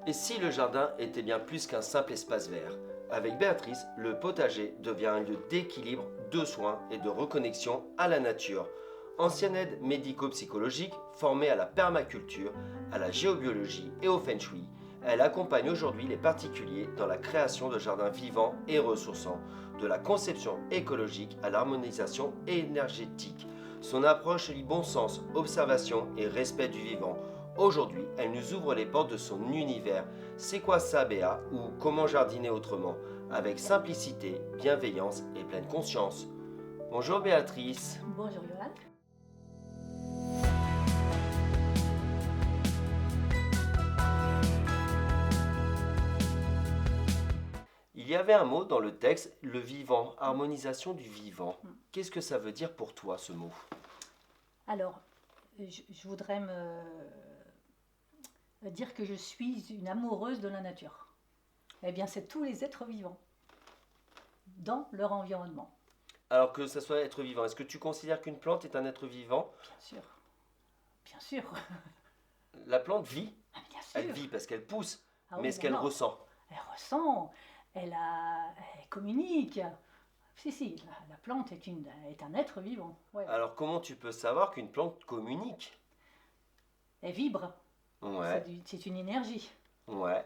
Et si le jardin était bien plus qu'un simple espace vert? Avec Béatrice, le potager devient un lieu d'équilibre, de soins et de reconnexion à la nature. Ancienne aide médico-psychologique, formée à la permaculture, à la géobiologie et au feng shui, elle accompagne aujourd'hui les particuliers dans la création de jardins vivants et ressourçants, de la conception écologique à l'harmonisation énergétique. Son approche lie bon sens, observation et respect du vivant. Aujourd'hui, elle nous ouvre les portes de son univers. C'est quoi ça, Béa, ou comment jardiner autrement, avec simplicité, bienveillance et pleine conscience. Bonjour Béatrice. Bonjour Johan. Il y avait un mot dans le texte, le vivant, harmonisation du vivant. Qu'est-ce que ça veut dire pour toi ce mot? Alors, je voudrais dire que je suis une amoureuse de la nature. Eh bien, c'est tous les êtres vivants dans leur environnement. Alors que ça soit être vivant, est-ce que tu considères qu'une plante est un être vivant? Bien sûr, bien sûr, La plante vit, bien sûr. elle vit parce qu'elle pousse, Ah mais oui, est-ce qu'elle non. ressent? Elle ressent, elle communique. Si, la plante est un être vivant. Ouais. Alors comment tu peux savoir qu'une plante communique? Elle vibre, Ouais, c'est une énergie. ouais.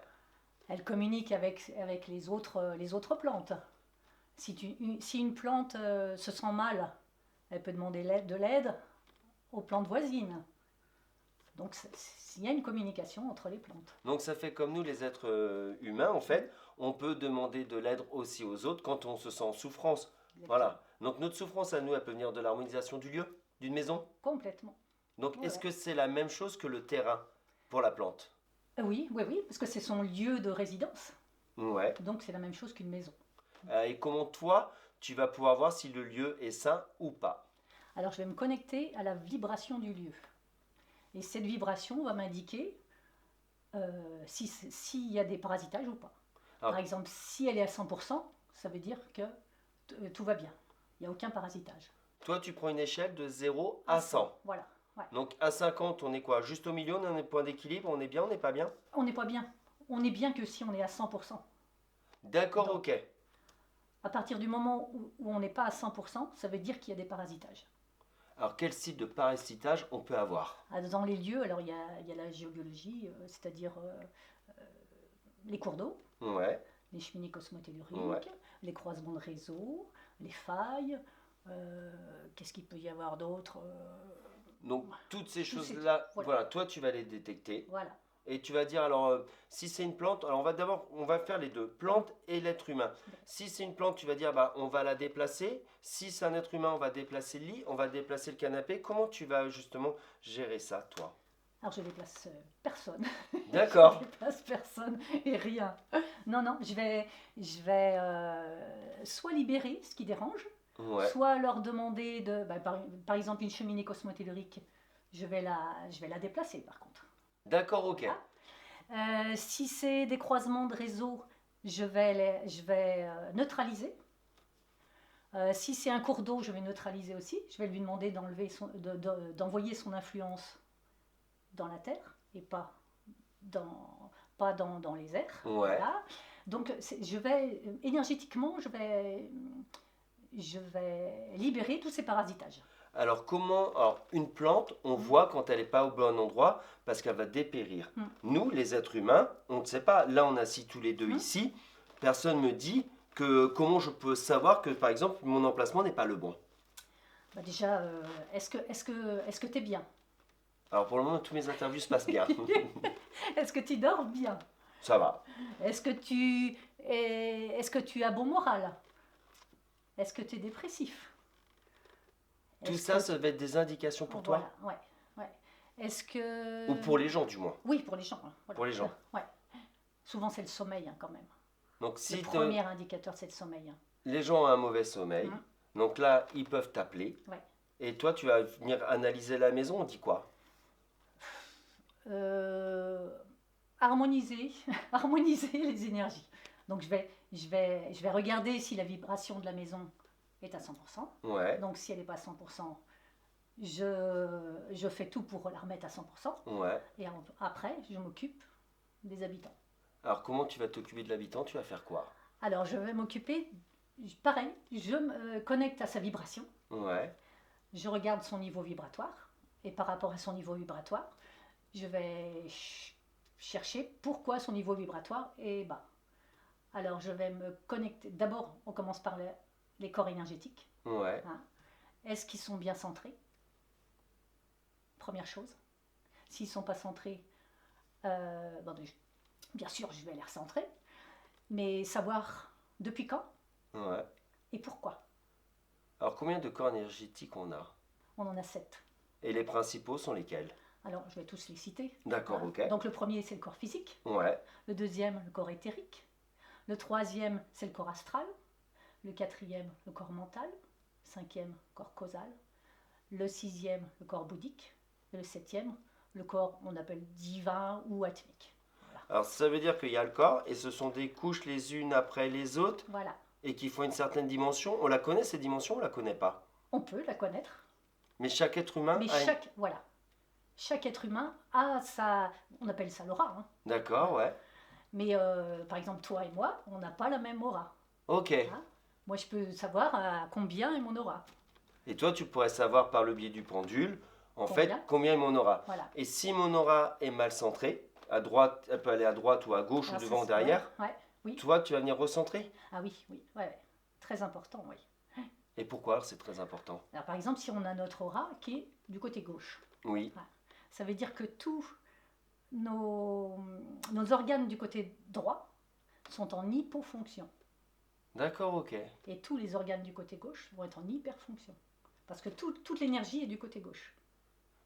Elle communique avec les autres plantes. Si une plante se sent mal, elle peut demander de l'aide aux plantes voisines. Donc il y a une communication entre les plantes. Donc ça fait comme nous les êtres humains en fait, on peut demander de l'aide aussi aux autres quand on se sent en souffrance. Voilà. Donc notre souffrance à nous, elle peut venir de l'harmonisation du lieu, d'une maison. Complètement. Donc Ouais, est-ce ouais. que c'est la même chose que le terrain pour la plante? Oui, parce que c'est son lieu de résidence. Ouais. Donc c'est la même chose qu'une maison. Et comment toi, tu vas pouvoir voir si le lieu est sain ou pas? Alors je vais me connecter à la vibration du lieu. Et cette vibration va m'indiquer s'il y a des parasitages ou pas. Alors, Par exemple, si elle est à 100%, ça veut dire que tout va bien. Il n'y a aucun parasitage. toi, tu prends une échelle de 0 à 100. Voilà. Ouais. Donc à 50, on est quoi? Juste au milieu, on a un point d'équilibre, on est bien, on n'est pas bien? On n'est pas bien. On est bien que si on est à 100%. D'accord, Donc, ok. à partir du moment où on n'est pas à 100%, ça veut dire qu'il y a des parasitages. Alors quel type de parasitage on peut avoir? Dans les lieux, alors il y a la géobiologie, c'est-à-dire les cours d'eau, Ouais, les cheminées cosmotelluriques, ouais. les croisements de réseaux, les failles. Qu'est-ce qu'il peut y avoir d'autre Donc toutes ces Tous ces- choses-là, voilà. voilà, toi tu vas les détecter Voilà. et tu vas dire alors si c'est une plante, alors on va faire les deux, plante et l'être humain. Si c'est une plante, tu vas dire bah on va la déplacer. Si c'est un être humain, on va déplacer le lit, on va déplacer le canapé. Comment tu vas justement gérer ça, toi? Alors je déplace personne. D'accord. Je déplace personne et rien. Non, je vais soit libérer ce qui dérange, Ouais. soit leur demander par exemple une cheminée cosmotellurique, je vais la déplacer par contre. D'accord, ok. Si c'est des croisements de réseaux, je vais neutraliser. Si c'est un cours d'eau, je vais neutraliser aussi. Je vais lui demander d'envoyer son influence dans la terre et pas dans les airs. Ouais. Voilà. Donc énergétiquement, je vais libérer tous ces parasitages. Alors comment, alors une plante, on voit quand elle n'est pas au bon endroit parce qu'elle va dépérir. Nous, les êtres humains, on ne sait pas. Là, on est assis tous les deux ici. Personne me dit que comment je peux savoir que par exemple mon emplacement n'est pas le bon. Bah déjà, est-ce que tu es bien? Alors pour le moment, tous mes interviews se passent bien. Est-ce que tu dors bien? Ça va. Est-ce que tu as bon moral? Est-ce que tu es dépressif? Tout Est-ce ça, que- ça va être des indications pour toi? Voilà, ouais. Est-ce que... Ou pour les gens du moins. Oui, pour les gens. Hein, voilà. Pour les gens. Ouais. Souvent, c'est le sommeil hein, quand même. Donc Le si premier indicateur, c'est le sommeil. Hein. les gens ont un mauvais sommeil, Mhm. donc là, ils peuvent t'appeler. Ouais. Et toi, tu vas venir analyser la maison, on dit quoi? Harmoniser, harmoniser les énergies. Donc, je vais regarder si la vibration de la maison est à 100%. Ouais, Donc, si elle n'est pas à 100%, je fais tout pour la remettre à 100%. ouais. Et après, je m'occupe des habitants. Alors, comment tu vas t'occuper de l'habitant? Tu vas faire quoi? Alors, je vais m'occuper, pareil, je me connecte à sa vibration, Ouais, je regarde son niveau vibratoire, et par rapport à son niveau vibratoire, je vais chercher pourquoi son niveau vibratoire est bas. Alors, je vais me connecter. D'abord, on commence par les corps énergétiques. ouais. Hein. Est-ce qu'ils sont bien centrés? Première chose. S'ils ne sont pas centrés, bon, bien sûr, je vais les recentrer, mais savoir depuis quand Ouais. et pourquoi. Alors, combien de corps énergétiques on a? On en a 7. Et les principaux sont lesquels? Alors, je vais tous les citer. D'accord, Hein. ok. Donc, le premier, c'est le corps physique. Ouais, Le deuxième, le corps éthérique. Le troisième, c'est le corps astral. Le quatrième, le corps mental. Cinquième, corps causal. Le sixième, le corps bouddhique. Et le septième, le corps, on appelle divin ou atmique. alors ça veut dire qu'il y a le corps et ce sont des couches les unes après les autres Voilà. et qui font une certaine dimension. On la connaît ces dimensions, on la connaît pas. On peut la connaître, Mais chaque être humain mais a une... voilà. Chaque être humain a sa, on appelle ça l'aura. Hein. D'accord, ouais. Mais par exemple, toi et moi, on n'a pas la même aura. Ok. Hein. Moi, je peux savoir à combien est mon aura. Et toi, tu pourrais savoir par le biais du pendule, en fait, Combien combien est mon aura. Voilà. Et si mon aura est mal centrée, à droite, elle peut aller à droite ou à gauche Alors, ou ça, devant ou c'est- derrière, Ouais, oui. toi, tu vas venir recentrer. Ah oui, oui, ouais. Très important, oui. Et pourquoi c'est très important? Alors, par exemple, si on a notre aura qui est du côté gauche, Oui, ça veut dire que tous nos organes du côté droit sont en hypofonction. d'accord, ok. Et tous les organes du côté gauche vont être en hyperfonction. Parce que toute l'énergie est du côté gauche.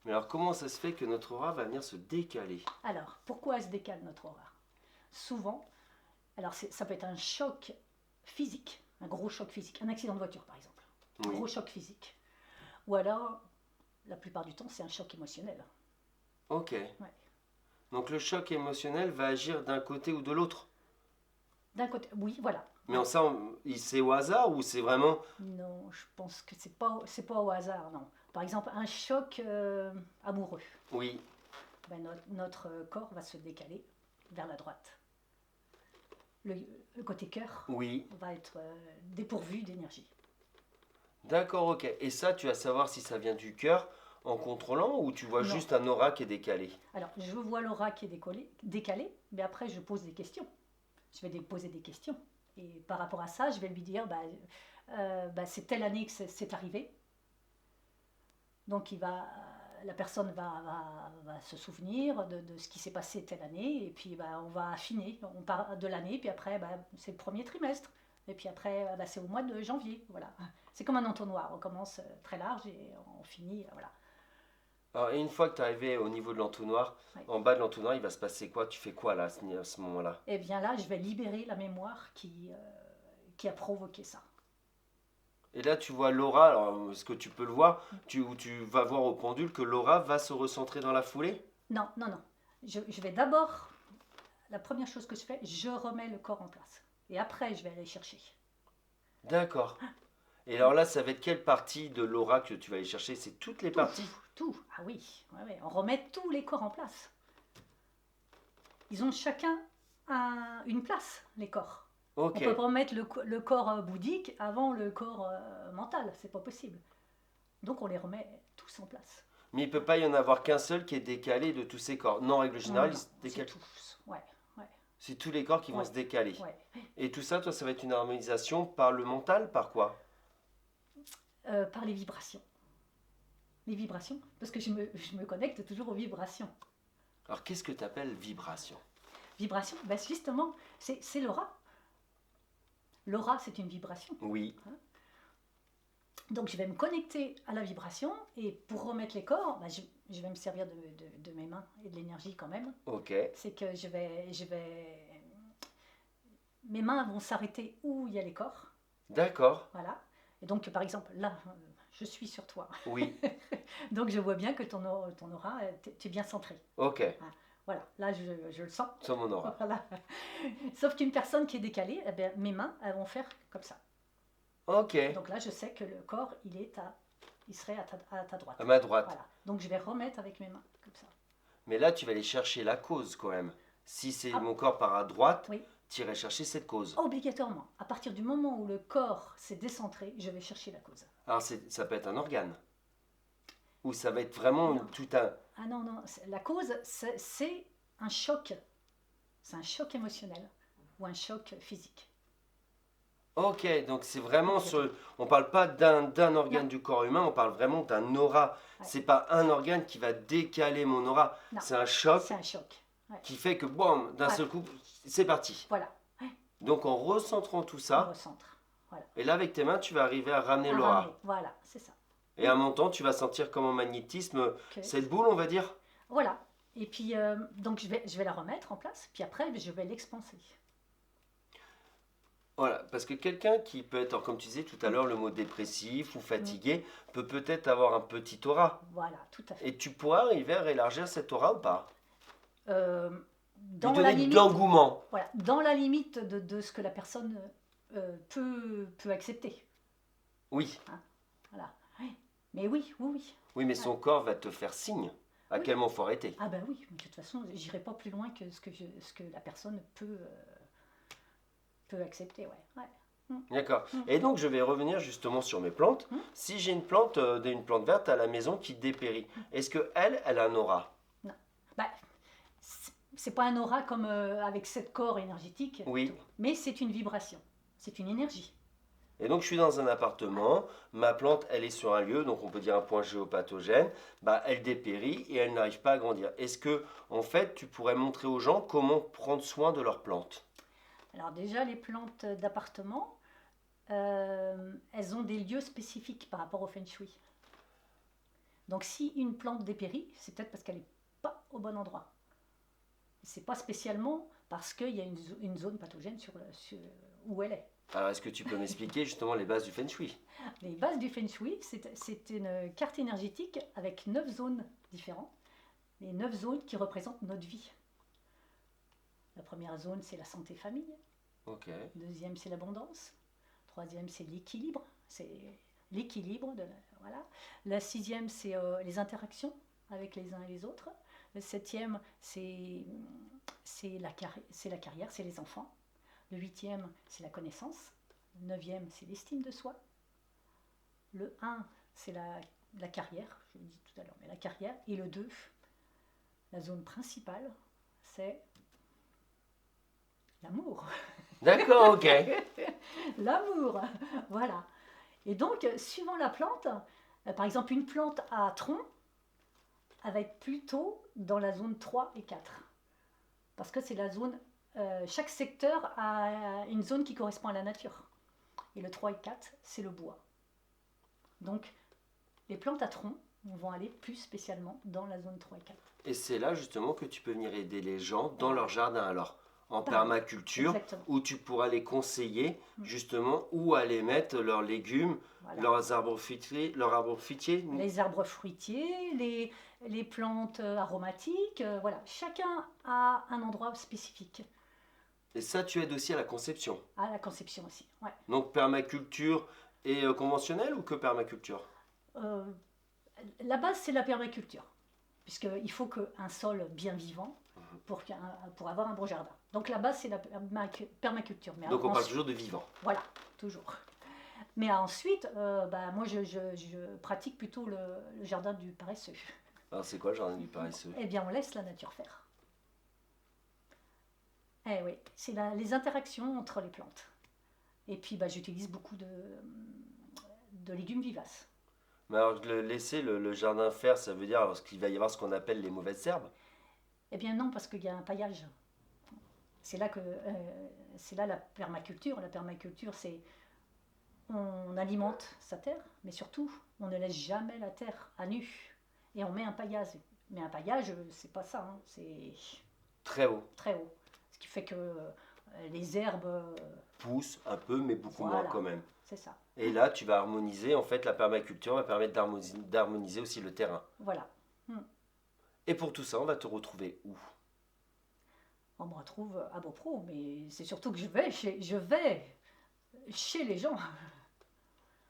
Mais alors comment ça se fait que notre aura va venir se décaler? Alors, pourquoi elle se décale notre aura? Souvent, alors ça peut être un choc physique, un gros choc physique, un accident de voiture par exemple, un Oui. gros choc physique. Ou alors, la plupart du temps, c'est un choc émotionnel. Ok. Donc le choc émotionnel va agir d'un côté ou de l'autre. D'un côté, oui, voilà. Mais en ça, c'est au hasard ou c'est vraiment... Non, je pense que c'est pas au hasard, non. Par exemple, un choc amoureux. Oui, Ben, notre corps va se décaler vers la droite. Le, le côté cœur oui. va être dépourvu d'énergie. D'accord, ok. Et ça, tu vas savoir si ça vient du cœur en contrôlant ou tu vois Non. juste un aura qui est décalé? Alors, je vois l'aura qui est décalée, mais après, je pose des questions. Je vais poser des questions. Et par rapport à ça, je vais lui dire, c'est telle année que c'est arrivé. Donc, la personne va se souvenir de ce qui s'est passé telle année, et puis on va affiner. On part de l'année, puis après, c'est le premier trimestre. Et puis après, c'est au mois de janvier. Voilà. C'est comme un entonnoir. On commence très large et on finit. Voilà. Alors, et une fois que tu es arrivé au niveau de l'entonnoir, Ouais. en bas de l'entonnoir, il va se passer quoi? Tu fais quoi là, à ce moment-là? Et bien là, je vais libérer la mémoire qui a provoqué ça. Et là, tu vois l'aura, alors est-ce que tu peux le voir? Ou tu vas voir au pendule que l'aura va se recentrer dans la foulée? Non, non, non. Je vais d'abord, la première chose que je fais, je remets le corps en place. Et après, je vais aller chercher. D'accord. Et alors là, ça va être quelle partie de l'aura que tu vas aller chercher? C'est toutes les parties? Tout. Ah oui, ouais, ouais. On remet tous les corps en place. Ils ont chacun une place, les corps. Ok. On ne peut pas mettre le corps bouddhique avant le corps mental, c'est pas possible. Donc on les remet tous en place. Mais il peut pas y en avoir qu'un seul qui est décalé de tous ces corps. Non, en règle générale, Non, ils se décalent. c'est tous. Ouais, ouais, C'est tous les corps qui vont Ouais. se décaler. ouais. Et tout ça, toi, ça va être une harmonisation par le mental, par quoi? Par les vibrations. Les vibrations, parce que je me connecte toujours aux vibrations. Alors, qu'est-ce que tu appelles vibration? Vibration, justement, c'est l'aura. L'aura, c'est une vibration. Oui, Donc je vais me connecter à la vibration et pour remettre les corps, je vais me servir de mes mains et de l'énergie quand même. ok. C'est que mes mains vont s'arrêter où il y a les corps. D'accord. Voilà. Et donc par exemple, là, je suis sur toi. Oui, Donc je vois bien que ton aura, tu es bien centré. ok. Voilà, là je le sens. C'est mon aura. Voilà. Sauf qu'une personne qui est décalée, eh bien, mes mains, elles vont faire comme ça. Ok. Donc là, je sais que le corps, il serait à ta droite. À ma droite. Voilà. Donc je vais remettre avec mes mains, comme ça. Mais là, tu vas aller chercher la cause quand même. Si c'est Ah. mon corps part à droite, Oui. tu irais chercher cette cause. Obligatoirement. À partir du moment où le corps s'est décentré, je vais chercher la cause. Alors ça peut être un organe. Ou ça va être vraiment Non. tout un... Ah non, non, la cause, c'est un choc. C'est un choc émotionnel ou un choc physique. Ok, donc c'est vraiment Obligatoire. on parle pas d'un organe Non. du corps humain, on parle vraiment d'un aura. Ouais. C'est pas un organe qui va décaler mon aura. Non. C'est un choc C'est un choc. Ouais. qui fait que, boum, d'un Ouais. seul coup, c'est parti. Voilà, Donc en recentrant tout on ça, recentre. Voilà. et là avec tes mains, tu vas arriver à ramener À l'aura. ramener. Voilà, c'est ça. Et à montant, tu vas sentir comme en magnétisme, Que- cette boule, on va dire. Voilà. Et puis, donc je vais la remettre en place, puis après, je vais l'expanser. Voilà, parce que quelqu'un qui peut être, comme tu disais tout à l'heure, le mot dépressif ou fatigué, peut peut-être avoir un petit aura. Voilà, tout à fait. Et tu pourras arriver à élargir cette aura ou pas? Dans Lui la donner de limite, l'engouement. voilà, dans la limite de ce que la personne peut accepter. Oui, Voilà. Oui. Mais oui, oui, oui. oui, mais son corps va te faire signe à Oui. quel moment faut arrêter. Ah ben oui, mais de toute façon, j'irai pas plus loin que ce que la personne peut accepter, ouais. Ouais. D'accord. Mm. Et donc je vais revenir justement sur mes plantes. Mm. Si j'ai une plante verte à la maison qui dépérit, est-ce que elle a un aura? Bah, c'est pas un aura comme avec 7 corps énergétiques, Oui. tout. Mais c'est une vibration, c'est une énergie. Et donc je suis dans un appartement, ma plante elle est sur un lieu, donc on peut dire un point géopathogène, bah, elle dépérit et elle n'arrive pas à grandir. Est-ce que en fait tu pourrais montrer aux gens comment prendre soin de leurs plantes? Alors déjà, les plantes d'appartement, elles ont des lieux spécifiques par rapport au feng shui. Donc si une plante dépérit, c'est peut-être parce qu'elle n'est pas au bon endroit. C'est pas spécialement parce qu'il y a une zone pathogène où elle est. Alors est-ce que tu peux m'expliquer justement les bases du feng shui? Les bases du feng shui, c'est une carte énergétique avec 9 zones différentes. Les 9 zones qui représentent notre vie. La première zone, c'est la santé famille. Ok. Deuxième, c'est l'abondance. Troisième, c'est l'équilibre. C'est l'équilibre. Voilà. La sixième, c'est les interactions avec les uns et les autres. Le septième, c'est la carrière, c'est les enfants. Le huitième, c'est la connaissance. Le neuvième, c'est l'estime de soi. Le 1, c'est la carrière, je l'ai dit tout à l'heure, mais la carrière. Et le 2, la zone principale, c'est l'amour. D'accord, ok. L'amour, voilà. Et donc, suivant la plante, par exemple, une plante à tronc, elle va être plutôt dans la zone 3 et 4. Parce que c'est la zone, chaque secteur a une zone qui correspond à la nature. Et le 3 et 4, c'est le bois. Donc, les plantes à tronc vont aller plus spécialement dans la zone 3 et 4. Et c'est là justement que tu peux venir aider les gens dans leur jardin alors, en Pareil. permaculture, Exactement. où tu pourras les conseiller justement où aller mettre leurs légumes, Voilà. leurs arbres fruitiers, Les arbres fruitiers, les plantes aromatiques, voilà. Chacun a un endroit spécifique. Et ça, tu aides aussi à la conception. À la conception aussi, ouais. Donc permaculture et conventionnelle ou que permaculture? La base, c'est la permaculture, puisqu'il faut qu'un sol bien vivant pour avoir un bon jardin. Donc la base, c'est la permaculture. Mais Donc on parle ensuite, toujours de vivant. voilà, toujours. Mais ensuite, moi, je pratique plutôt le jardin du paresseux. Alors c'est quoi le jardin du paresseux? Eh bien, on laisse la nature faire. Eh oui, c'est les interactions entre les plantes. Et puis, j'utilise beaucoup de légumes vivaces. Mais alors laisser le jardin faire, ça veut dire qu'il va y avoir ce qu'on appelle les mauvaises herbes? Eh bien non, parce qu'il y a un paillage. C'est là la permaculture. La permaculture, c'est on alimente sa terre, mais surtout, on ne laisse jamais la terre à nu. Et on met un paillage. Mais un paillage, c'est pas ça, hein, c'est Très haut. très haut. Ce qui fait que les herbes, Pousse un peu, mais beaucoup Voilà. moins quand même. c'est ça. Et là, tu vas harmoniser, en fait, la permaculture va permettre d'harmoniser aussi le terrain. Voilà. Et pour tout ça, on va te retrouver où? On me retrouve à Beaupro, mais c'est surtout que je vais chez les gens.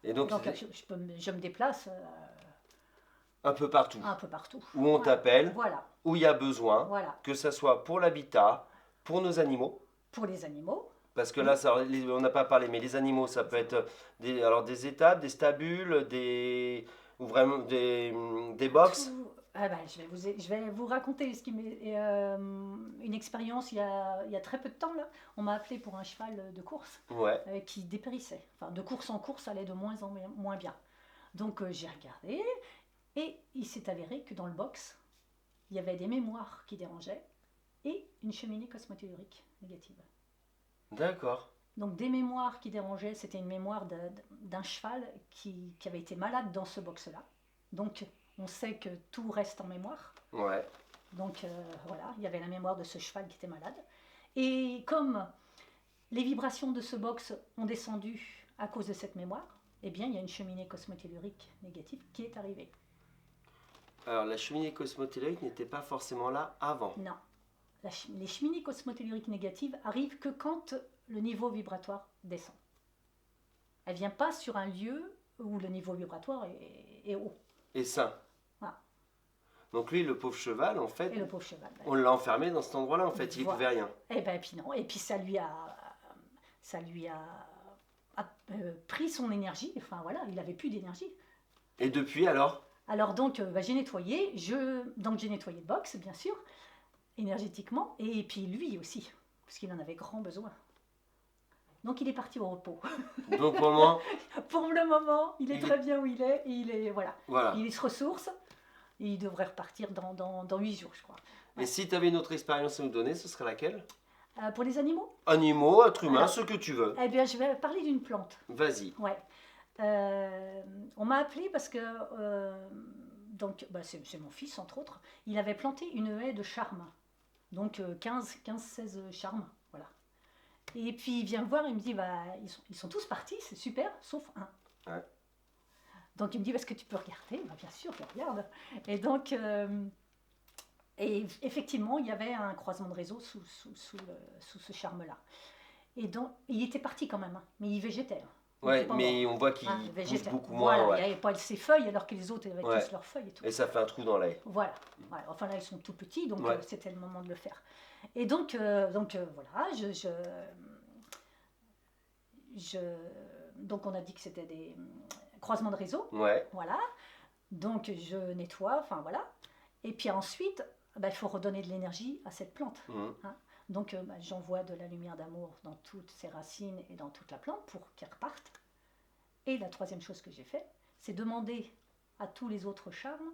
Et donc, Donc je me déplace Un peu partout. un peu partout. Où on t'appelle, Voilà, où il y a besoin, voilà. que ce soit pour l'habitat, pour nos animaux. Pour les animaux, Parce que là, on n'a pas parlé, mais les animaux, ça peut être des étables, des stabules, ou vraiment des box. Ah ben, je vais vous raconter une expérience il y a très peu de temps là. On m'a appelé pour un cheval de course Ouais, qui dépérissait. Enfin, de course en course, ça allait de moins en moins bien. Donc j'ai regardé et il s'est avéré que dans le box, il y avait des mémoires qui dérangeaient et une cheminée cosmotellurique négative. d'accord. Donc des mémoires qui dérangeaient, c'était une mémoire d'un cheval qui avait été malade dans ce box-là. Donc on sait que tout reste en mémoire. Ouais, Donc voilà, il y avait la mémoire de ce cheval qui était malade. Et comme les vibrations de ce box ont descendu à cause de cette mémoire, eh bien il y a une cheminée cosmotellurique négative qui est arrivée. alors la cheminée cosmotellurique n'était pas forcément là avant. Non, les cheminées cosmotelluriques négatives arrivent que quand le niveau vibratoire descend. Elle ne vient pas sur un lieu où le niveau vibratoire est haut. Et sain. Voilà. Donc lui, le pauvre cheval, en fait, Et le pauvre cheval. on l'a enfermé dans cet endroit-là, en fait, il ne Voilà. pouvait rien. Et ben puis non, et puis ça lui a pris son énergie. Enfin voilà, il n'avait plus d'énergie. Et depuis, alors? Alors donc j'ai nettoyé, donc j'ai nettoyé le box bien sûr, énergétiquement, et puis lui aussi, parce qu'il en avait grand besoin. Donc il est parti au repos. Donc pour moi, Pour le moment, il est très bien où il est, et voilà. voilà. Il se ressource, et il devrait repartir dans 8 jours, je crois. Et si tu avais une autre expérience à nous donner, ce serait laquelle? Pour les animaux, Animaux, êtres humains, Alors- ce que tu veux. eh bien je vais parler d'une plante. Vas-y. Ouais. On m'a appelé parce que donc c'est mon fils entre autres. Il avait planté une haie de charme, donc 15-16 charmes, voilà. Et puis il vient me voir, il me dit ils sont tous partis, c'est super, sauf un. Ouais. Donc il me dit est-ce que tu peux regarder? Bien sûr, je regarde. Et donc et effectivement il y avait un croisement de réseau sous ce charme-là. Et donc il était parti quand même, mais il végétait. Ouais, mais on voit qu'il bouge végétal. beaucoup moins. Voilà, Ouais. il n'y avait pas ses feuilles alors que les autres avaient Ouais. tous leurs feuilles et tout. Et ça fait un trou dans l'air. Voilà. Voilà. Enfin là ils sont tout petits donc Ouais. c'était le moment de le faire. Et donc voilà, donc on a dit que c'était des croisements de réseau, Ouais. voilà. Donc je nettoie, enfin voilà. Et puis ensuite, il faut redonner de l'énergie à cette plante. Mhm. Donc j'envoie de la lumière d'amour dans toutes ses racines et dans toute la plante pour qu'elle reparte. Et la troisième chose que j'ai fait, c'est demander à tous les autres charmes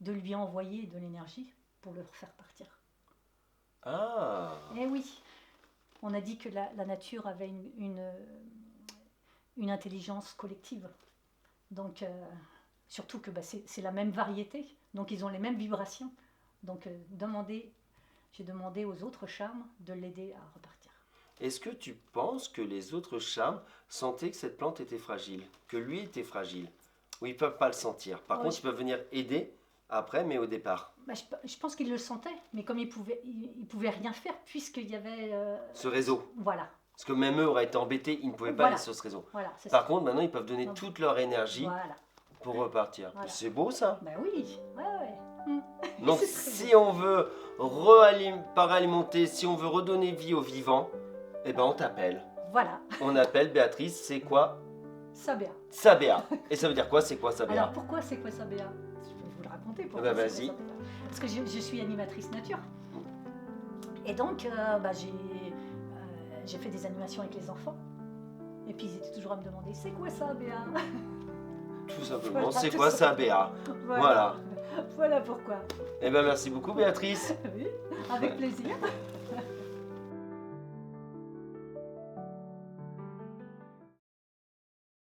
de lui envoyer de l'énergie pour le faire partir. Ah. Eh oui, on a dit que la nature avait une intelligence collective. Donc surtout que c'est la même variété, donc ils ont les mêmes vibrations. Donc j'ai demandé aux autres charmes de l'aider à repartir. Est-ce que tu penses que les autres charmes sentaient que cette plante était fragile, que lui était fragile, ou ils peuvent pas le sentir? Par contre, ils peuvent venir aider après, mais au départ. Je pense qu'ils le sentaient, mais comme ils pouvaient rien faire puisqu'il y avait Ce réseau. voilà, Parce que même eux auraient été embêtés, ils ne pouvaient pas Voilà. aller sur ce réseau. voilà, c'est Par ça. contre, maintenant, ils peuvent donner toute leur énergie Voilà. pour repartir. Voilà. C'est beau ça. Ben oui, ouais. Donc, C'est très si on veut paralimenter, si on veut redonner vie aux vivants, eh ben on t'appelle. Voilà, On appelle Béatrice, c'est quoi? Sabéa. Sabéa. Et ça veut dire quoi? C'est quoi Sabéa? Alors pourquoi c'est quoi Sabéa? Je peux vous le raconter. Pourquoi Eh ben, c'est quoi vas-y. Sabéa. Parce que je suis animatrice nature. Et donc j'ai fait des animations avec les enfants. Et puis ils étaient toujours à me demander c'est quoi ça Béa? Tout simplement, Voilà, c'est tout quoi ça. Sabéa? Voilà. Voilà pourquoi. Eh ben merci beaucoup Béatrice. Oui, avec plaisir.